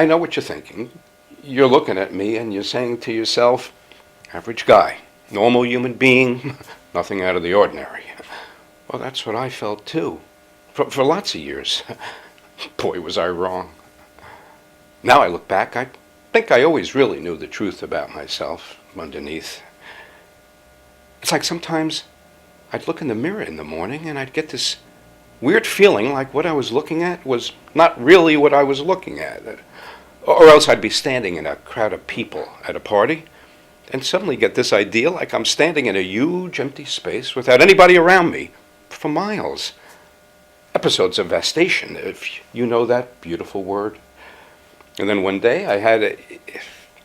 I know what you're thinking. You're looking at me and you're saying to yourself, average guy, normal human being, nothing out of the ordinary. Well, that's what I felt too, for lots of years. Boy, was I wrong. Now I look back, I think I always really knew the truth about myself underneath. It's like sometimes I'd look in the mirror in the morning and I'd get this weird feeling like what I was looking at was not really what I was looking at. Or else I'd be standing in a crowd of people at a party and suddenly get this idea like I'm standing in a huge empty space without anybody around me for miles. Episodes of vastation, if you know that beautiful word. And then one day I had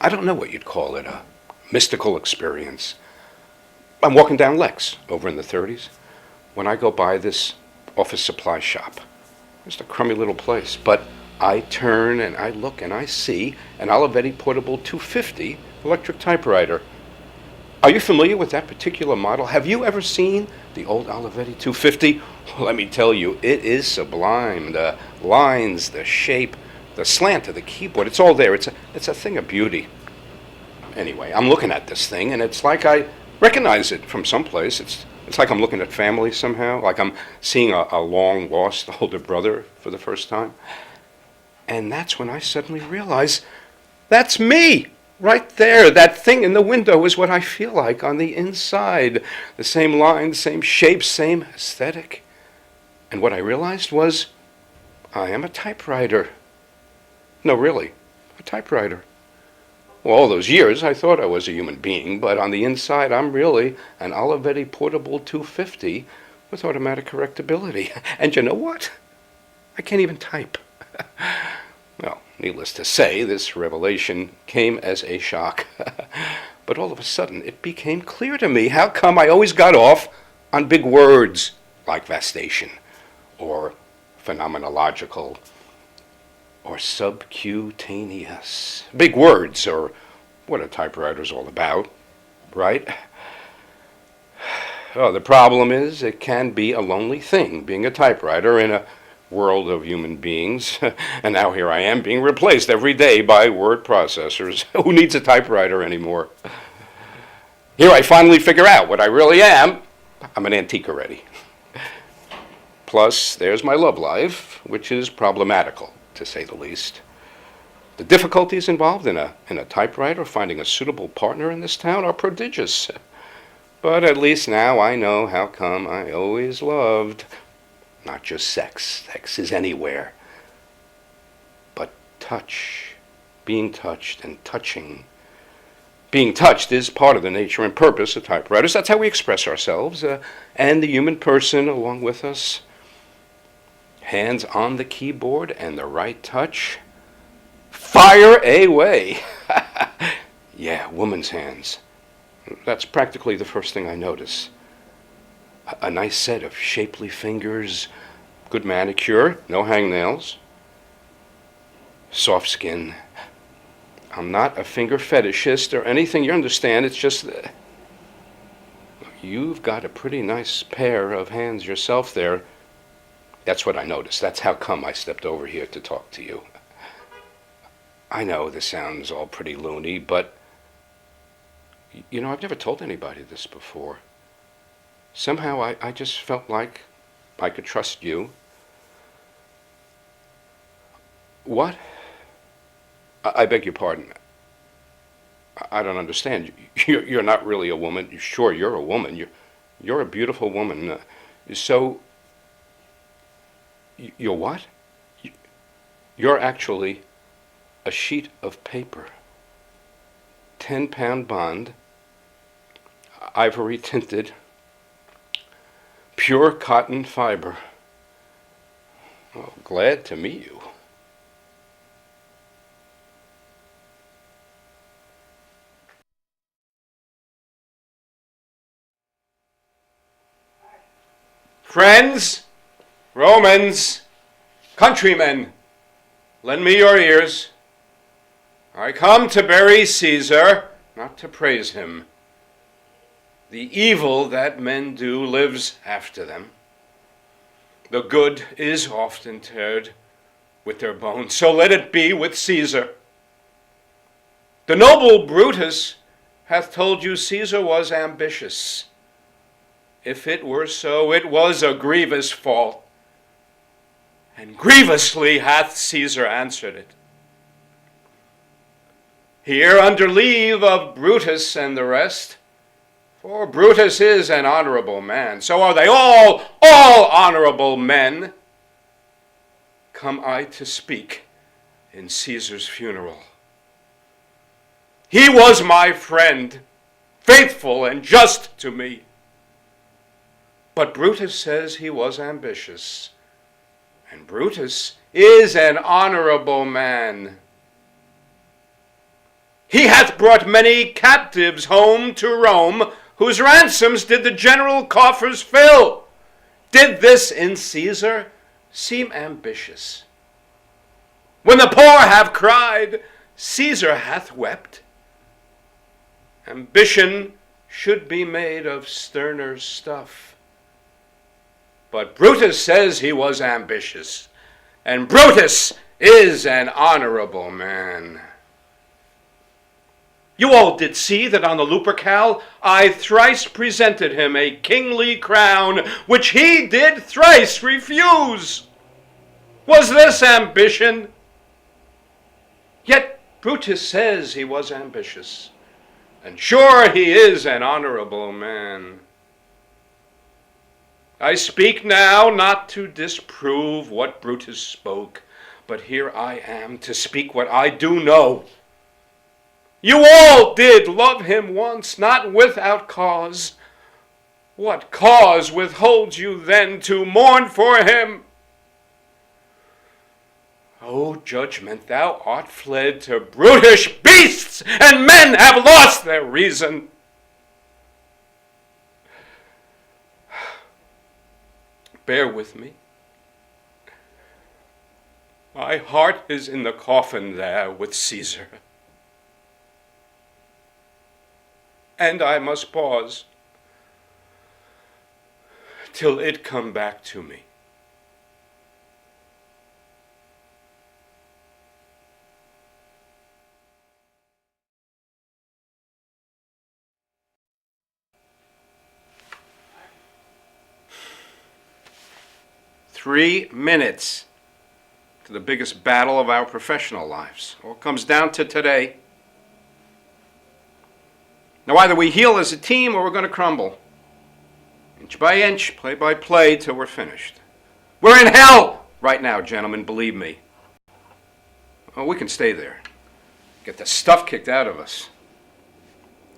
I don't know what you'd call it, a mystical experience. I'm walking down Lex over in the 30s when I go by this office supply shop. Just a crummy little place, but I turn and I look and I see an Olivetti Portable 250 electric typewriter. Are you familiar with that particular model? Have you ever seen the old Olivetti 250? Well, let me tell you, it is sublime. The lines, the shape, the slant of the keyboard, it's all there. It's a thing of beauty. Anyway, I'm looking at this thing and it's like I recognize it from someplace. It's like I'm looking at family somehow, like I'm seeing a long-lost older brother for the first time. And that's when I suddenly realize, that's me, right there. That thing in the window is what I feel like on the inside. The same lines, same shapes, same aesthetic. And what I realized was, I am a typewriter. No, really, a typewriter. Well, all those years I thought I was a human being, but on the inside I'm really an Olivetti Portable 250 with automatic correctability. And you know what? I can't even type. Well, needless to say, this revelation came as a shock. But all of a sudden it became clear to me how come I always got off on big words like vastation or phenomenological or subcutaneous. Big words, or what a typewriter's all about, right? Oh, the problem is it can be a lonely thing, being a typewriter in a world of human beings. And now here I am being replaced every day by word processors. Who needs a typewriter anymore? Here I finally figure out what I really am. I'm an antique already. Plus, there's my love life, which is problematical, to say the least. The difficulties involved in a typewriter, finding a suitable partner in this town, are prodigious. But at least now I know how come I always loved not just sex. Sex is anywhere. But touch, being touched and touching. Being touched is part of the nature and purpose of typewriters. That's how we express ourselves, and the human person along with us. Hands on the keyboard and the right touch. Fire away. Yeah, woman's hands. That's practically the first thing I notice. A nice set of shapely fingers, good manicure, no hangnails, soft skin. I'm not a finger fetishist or anything, you understand, it's just that you've got a pretty nice pair of hands yourself there. That's what I noticed. That's how come I stepped over here to talk to you. I know this sounds all pretty loony, but you know, I've never told anybody this before. Somehow I just felt like I could trust you. What? I beg your pardon. I don't understand. You're not really a woman. Sure, you're a woman. You're a beautiful woman. So, you're what? You're actually a sheet of paper. 10-pound bond, ivory tinted, pure cotton fiber. Oh, glad to meet you. Friends, Romans, countrymen, lend me your ears. I come to bury Caesar, not to praise him. The evil that men do lives after them. The good is oft interred, with their bones. So let it be with Caesar. The noble Brutus hath told you Caesar was ambitious. If it were so, it was a grievous fault, and grievously hath Caesar answered it. Here, under leave of Brutus and the rest, for Brutus is an honorable man, so are they all honorable men, come I to speak in Caesar's funeral. He was my friend, faithful and just to me. But Brutus says he was ambitious, and Brutus is an honorable man. He hath brought many captives home to Rome, whose ransoms did the general coffers fill. Did this in Caesar seem ambitious? When the poor have cried, Caesar hath wept. Ambition should be made of sterner stuff. But Brutus says he was ambitious, and Brutus is an honorable man. You all did see that on the Lupercal I thrice presented him a kingly crown, which he did thrice refuse. Was this ambition? Yet Brutus says he was ambitious, and sure he is an honorable man. I speak now not to disprove what Brutus spoke, but here I am to speak what I do know. You all did love him once, not without cause. What cause withholds you then to mourn for him? O judgment, thou art fled to brutish beasts, and men have lost their reason. Bear with me. My heart is in the coffin there with Caesar. And I must pause till it come back to me. "3 minutes to the biggest battle of our professional lives. All comes down to today. Now either we heal as a team or we're going to crumble. Inch by inch, play by play, till we're finished. We're in hell right now, gentlemen, believe me. Well, we can stay there, get the stuff kicked out of us.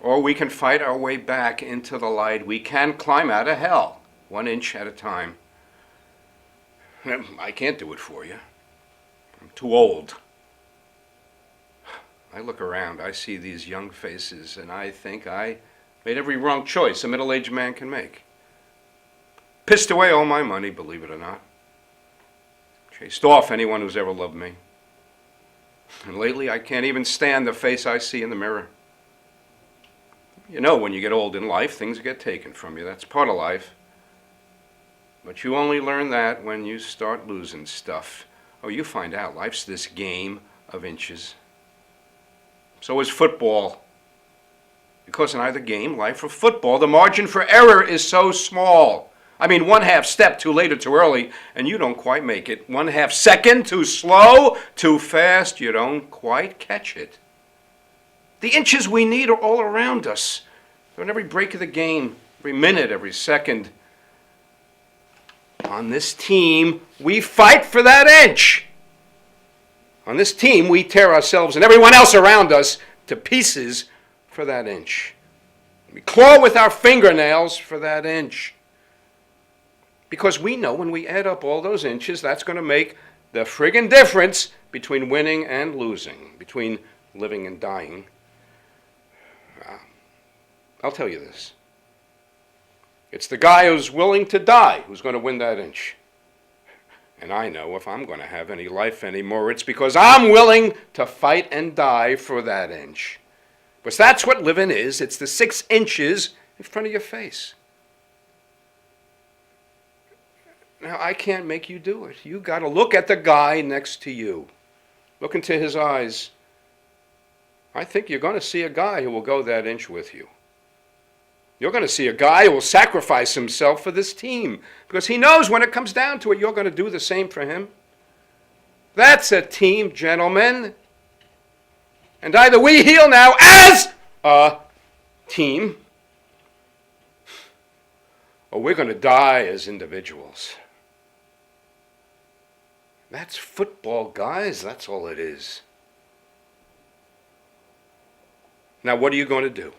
Or we can fight our way back into the light. We can climb out of hell, 1 inch at a time. I can't do it for you. I'm too old. I look around, I see these young faces, and I think I made every wrong choice a middle-aged man can make. Pissed away all my money, believe it or not. Chased off anyone who's ever loved me. And lately I can't even stand the face I see in the mirror. You know, when you get old in life, things get taken from you. That's part of life. But you only learn that when you start losing stuff. Oh, you find out life's this game of inches. So is football. Because in either game, life or football, the margin for error is so small. I mean, 1/2 step too late or too early, and you don't quite make it. 1/2 second too slow, too fast, you don't quite catch it. The inches we need are all around us. They're in every break of the game, every minute, every second. On this team, we fight for that inch. On this team, we tear ourselves and everyone else around us to pieces for that inch. We claw with our fingernails for that inch. Because we know when we add up all those inches, that's going to make the friggin' difference between winning and losing, between living and dying. I'll tell you this. It's the guy who's willing to die who's going to win that inch. And I know if I'm going to have any life anymore, it's because I'm willing to fight and die for that inch. Because that's what living is. It's the 6 inches in front of your face. Now, I can't make you do it. You got to look at the guy next to you. Look into his eyes. I think you're going to see a guy who will go that inch with you. You're going to see a guy who will sacrifice himself for this team because he knows when it comes down to it, you're going to do the same for him. That's a team, gentlemen. And either we heal now as a team, or we're going to die as individuals. That's football, guys. That's all it is. Now, what are you going to do?